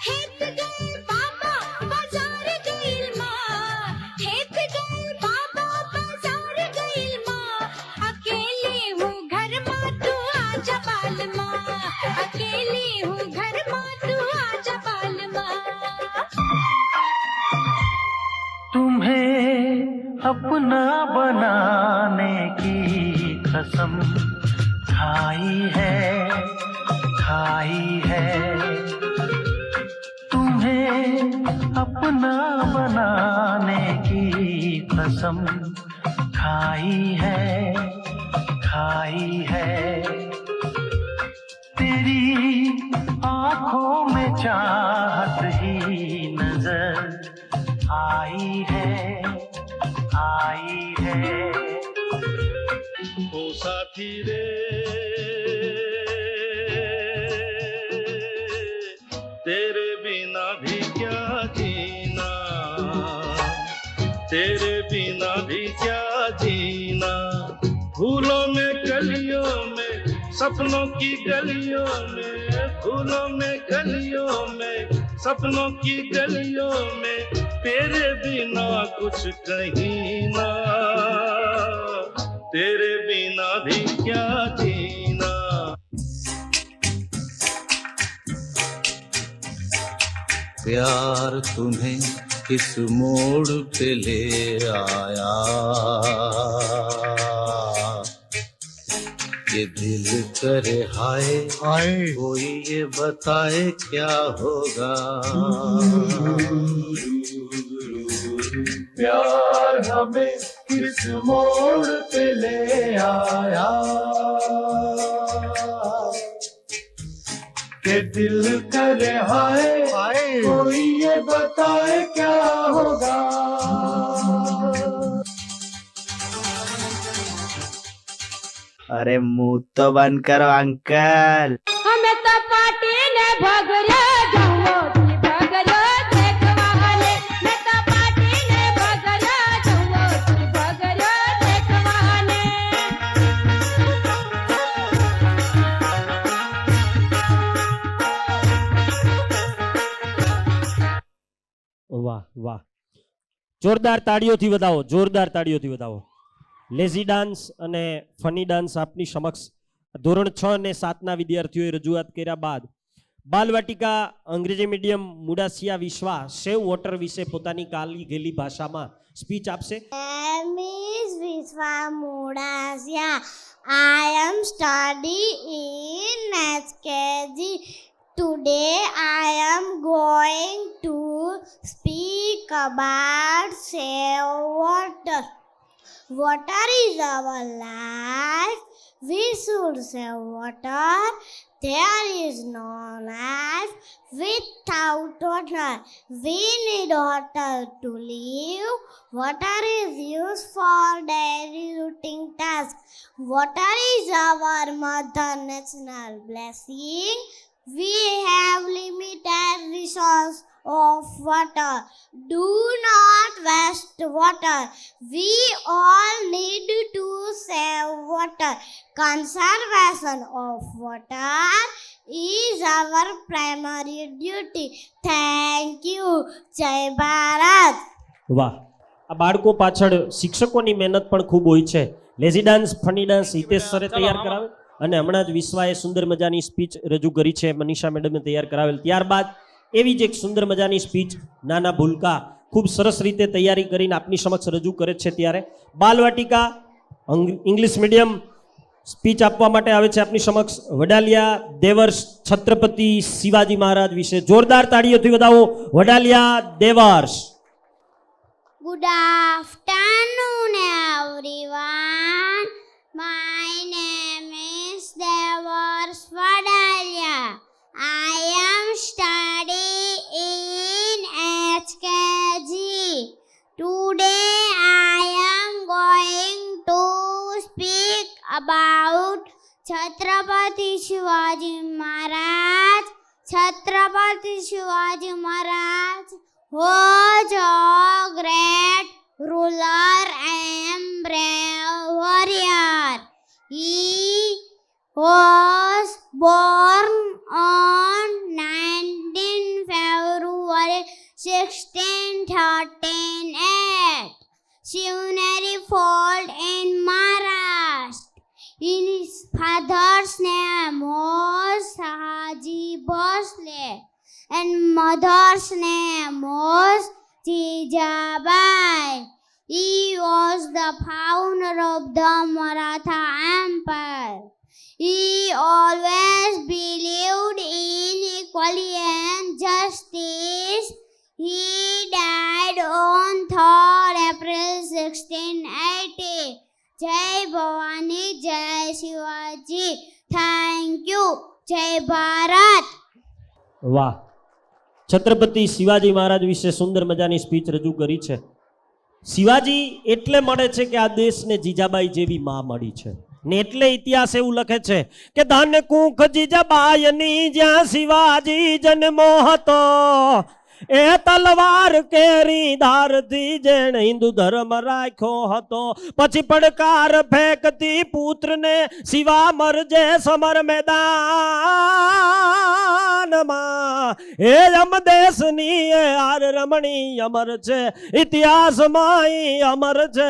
हेत गए बाबा बाजार गइल माँ, हेत गए बाबा बाजार गइल माँ, अकेली हूँ घर माँ तू आजा बाल माँ, अकेली हूँ घर माँ तू आजा बाल माँ. तुम्हें अपना बनाने की कसम खाई है तुम्हें अपना बनाने की कसम खाई है तेरी आंखों में चाहत ही नजर आई है ओ साथी रे तेरे बिना भी क्या जीना तेरे बिना भी क्या जीना फूलों में कलियों में सपनों की गलियों में फूलों में गलियों में सपनों की गलियों में तेरे बिना कुछ कहीं ना तेरे बिना भी क्या जीना प्यार तुम्हें किस मोड़ पे ले आया ये दिल करे हाय कोई ये बताए क्या होगा प्यार हमें किस मोड़ पे ले आया के दिल करे हाय कोई ये बताए क्या होगा अरे मुंह तो बंद करो अंकल हमें तो पार्टी ने भगरे जाओ जी भगरे देखवाले मैं तो पार्टी ने भगरे जाओ जी भगरे देखवाले વાહ વાહ જોરદાર તાળીઓથી વધાવો લેઝી ડાન્સ અને ફની ડાન્સ આપની સમક્ષ ધોરણ 6 અને 7 ના વિદ્યાર્થીઓએ રજૂઆત કર્યા બાદ બાલવાટિકા અંગ્રેજી મીડિયમ મુડાસિયા વિશ્વા સેવ વોટર વિશે પોતાની કાલી ગેલી ભાષામાં સ્પીચ આપશે. name is Viswa Mudasia. I am studying in HKG. Today I am going to speak about save water. Water is our life. We should save water. There is no life without water. We need water to live. Water is used for daily routine tasks. Water is our mother natural blessing. We have limited resource of water. Do not waste water. We all need to save water. Conservation of water is our primary duty. Thank you. Jai Bharat. વાહ આ બાળકો પાછળ શિક્ષકોની મહેનત પણ ખૂબ હોય છે. Lazy dance funny dance Hitesh સરે તૈયાર કરાવે અને હમણાં જ વિશ્વાએ સુંદર મજાની સ્પીચ રજૂ કરી છે મનીષા મેડમે તૈયાર કરાવેલ. ત્યારબાદ એવી જ એક સુંદર મજાની સ્પીચ નાના ભૂલકા ખૂબ સરસ રીતે તૈયારી કરીને આપની સમક્ષ રજૂ કરે છે. ત્યારે બાલવાટિકા ઇંગ્લિશ મીડિયમ સ્પીચ આપવા માટે આવે છે આપની સમક્ષ વડાલિયા દેવર્ષ છત્રપતિ શિવાજી મહારાજ વિશે જોરદાર તાળીઓથી વધાવો. Vadaliya Devarsh. Good afternoon, everyone. My name is Devarsh Vadalia. I am studying in HKG. Today I am going to speak about Chhatrapati Shivaji Maharaj. Chhatrapati Shivaji Maharaj was a great ruler and brave warrior. He was born on 19 February 1613 at Shivneri Fort in Maharashtra. His father's name was Sahaji Bhosle and mother's name was Jijabai. He was the founder of the Maratha Empire. He always believed in equality and justice. He died on 3rd April 1680. Jai Bhavani, Jai Shivaji. Thank you. Jai Bharat. વાહ, છત્રપતિ શિવાજી મહારાજ વિશે સુંદર મજાની speech રજૂ કરી છે. શિવાજી એટલે મળે છે કે આ દેશને જીજાબાઈ જેવી માં મળી છે ને એટલે ઇતિહાસ એવું લખે છે કે ધન કુખ જીજાબાઈની જ્યાં શિવાજી જન્મો હતો, એ તલવાર કેરી ધારથી જેણે હિન્દુ ધર્મ રાખ્યો હતો. પછી પડકાર ફેંકતી પુત્રને શિવા મરજે સમર મેદાનમાં, એ અમ દેશની એ આર રમણી અમર છે ઇતિહાસમાં, ઈ અમર છે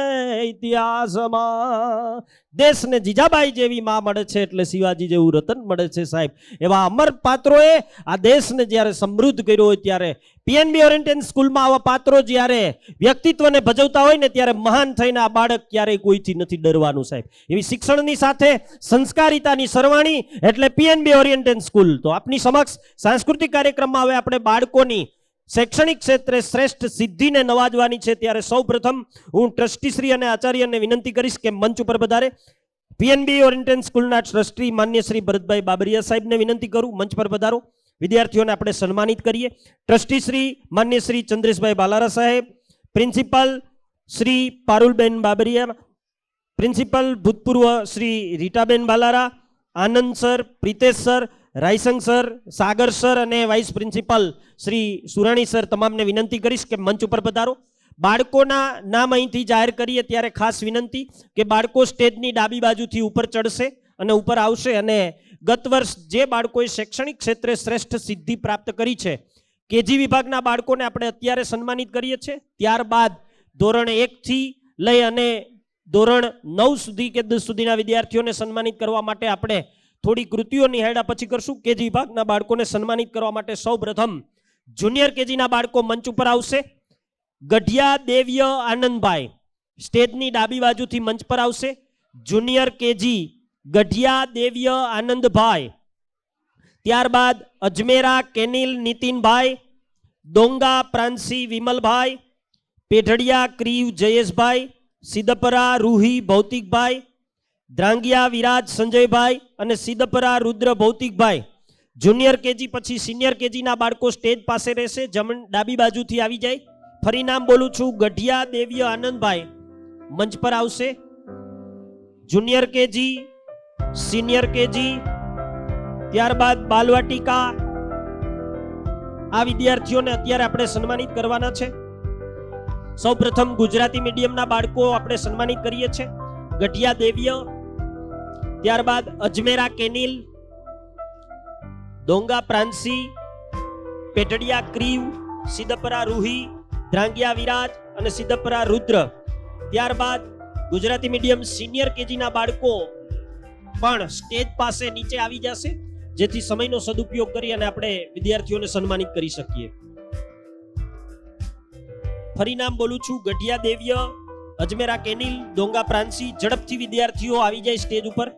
ઇતિહાસમાં. દેશને જીજાબાઈ જેવી માં મળે છે એટલે શિવાજી જેવું રતન મળે છે સાહેબ. એવા અમર પાત્રોએ આ દેશને જ્યારે સમૃદ્ધ કર્યો હોય ત્યારે પીએનબી ઓરિએન્ટેડ સ્કૂલમાં આવા પાત્રો જ્યારે વ્યક્તિત્વને ભજવતા હોય ને ત્યારે મહાન થઈને આ બાળક ક્યારેય કોઈથી નથી ડરવાનું સાહેબ. એવી શિક્ષણની સાથે સંસ્કારિતાની સરવાણી એટલે પીએનબી ઓરિએન્ટેડ સ્કૂલ. તો આપની સમક્ષ સાંસ્કૃતિક કાર્યક્રમમાં હવે આપણે બાળકોની શૈક્ષણિક ક્ષેત્રે શ્રેષ્ઠ સિદ્ધિને નવાજવાની છે. ત્યારે સૌ પ્રથમ હું ટ્રસ્ટીશ્રી અને આચાર્યને વિનંતી કરીશ કે મંચ ઉપર પધારે. પીએનબી ઓરિએન્ટેડ સ્કૂલના ટ્રસ્ટી માન્ય શ્રી ભરતભાઈ બાબરિયા સાહેબને વિનંતી કરું, મંચ પર પધારો. વિદ્યાર્થીઓને આપણે સન્માનિત કરીએ. ટ્રસ્ટી શ્રી માન્ય શ્રી ચંદ્રેશભાઈ બાલારા સાહેબ, પ્રિન્સિપાલ શ્રી પારુલબેન બાબરિયા, પ્રિન્સિપાલ ભૂતપૂર્વ Shri Ritaben Balara, Anand sir, Pritesh sir, Raysang sir, Sagar sir અને vice principal Shri Surani sir, તમામને વિનંતી કરીશ કે મંચ ઉપર પધારો. બાળકોના નામ અહીંથી જાહેર કરીએ ત્યારે ખાસ વિનંતી કે બાળકો સ્ટેજની ડાબી બાજુથી ઉપર ચડશે અને ઉપર આવશે. અને ગત વર્ષ જે બાળકોએ શૈક્ષણિક ક્ષેત્રે શ્રેષ્ઠ સિદ્ધિ પ્રાપ્ત કરી છે, કેજી વિભાગના બાળકોને આપણે અત્યારે સન્માનિત કરીએ છીએ. ત્યારબાદ ધોરણ 1 થી લઈ અને ધોરણ 9 સુધી કે 10 સુધીના વિદ્યાર્થીઓને સન્માનિત કરવા માટે આપણે થોડી કૃતિઓ નિહાળ્યા પછી કરશું. કેજી વિભાગના બાળકોને સન્માનિત કરવા માટે સૌ પ્રથમ જુનિયર કેજીના બાળકો મંચ ઉપર આવશે. ગઢિયા દેવ્ય આનંદભાઈ સ્ટેજની ડાબી બાજુથી મંચ પર આવશે. Junior KG Gadhiya Devya Anandbhai. ત્યારબાદ અજમેરા કેનિલ નીતિનભાઈ, ડોંગા પ્રાંસી વિમલભાઈ, પેઢડિયા ક્રીવ જયેશભાઈ, સિદપરા રૂહી ભૌતિકભાઈ, દ્રાંગિયા વિરાજ સંજયભાઈ અને સિદપરા રુદ્ર ભૌતિકભાઈ. જુનિયર કેજી પછી સિનિયર કેજીના બાળકો સ્ટેજ પાસે રહેશે, ડાબી બાજુથી આવી જાય. ફરી નામ બોલું છું, ગઢિયા દેવ્ય આનંદભાઈ મંચ પર આવશે. જુનિયર કેજી, સિનિયર કેજી, ત્યારબાદ બાલવાટિકા. આ વિદ્યાર્થીઓને અત્યારે આપણે સન્માનિત કરવાના છે. સૌ પ્રથમ ગુજરાતી મીડિયમના બાળકો આપણે સન્માનિત કરીએ છીએ. ગઢિયા દેવ્ય, ત્યારબાદ અજમેરા કેનિલ, ડોંગા પ્રાંસી, પેટડિયા ક્રીવ, સિદપરા રૂહી, દ્રાંગિયા વિરાજ અને સિદપરા રુદ્ર. ત્યારબાદ ગુજરાતી મીડિયમ સિનિયર કેજીના બાળકો પણ સ્ટેજ પાસે નીચે આવી જશે, જેથી સમયનો સદુપયોગ કરી અને આપણે વિદ્યાર્થીઓને સન્માનિત કરી શકીએ. ફરી નામ બોલું છું, ગઢિયા દેવ્ય, અજમેરા કેનિલ, ડોંગા પ્રાંસી. ઝડપથી વિદ્યાર્થીઓ આવી જાય સ્ટેજ ઉપર.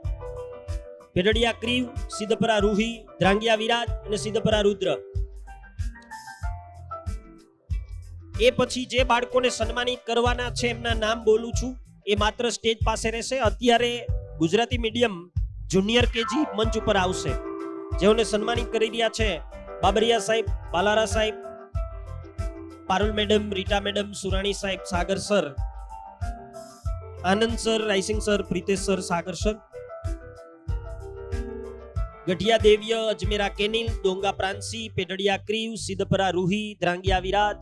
પેઢડિયા ક્રીવ, સિદપરા રૂહી, દ્રાંગિયા વિરાજ અને સિદપરા રુદ્ર. એ પછી જે બાળકોને સન્માનિત કરવાના છે એમના નામ બોલું છું, એ માત્ર સ્ટેજ પાસે રહેશે. અત્યારે ગુજરાતી મીડિયમ જુનિયર કેજી મંચ ઉપર આવશે. જેઓને સન્માનિત કરી રહ્યા છે બાબરિયા સાહેબ, બાલારા સાહેબ, પારુલ મેડમ, રીટા મેડમ, સુરાણી સાહેબ, સાગર સર, આનંદ sir, Raysing sir, Pritesh sir, Sagar sir. Gadhiya દેવ્ય, Ajmera કેનિલ, Donga પ્રાંસી, Pedhadiya ક્રીવ, સિદપરા Ruhi, દ્રાંગિયા Viraj,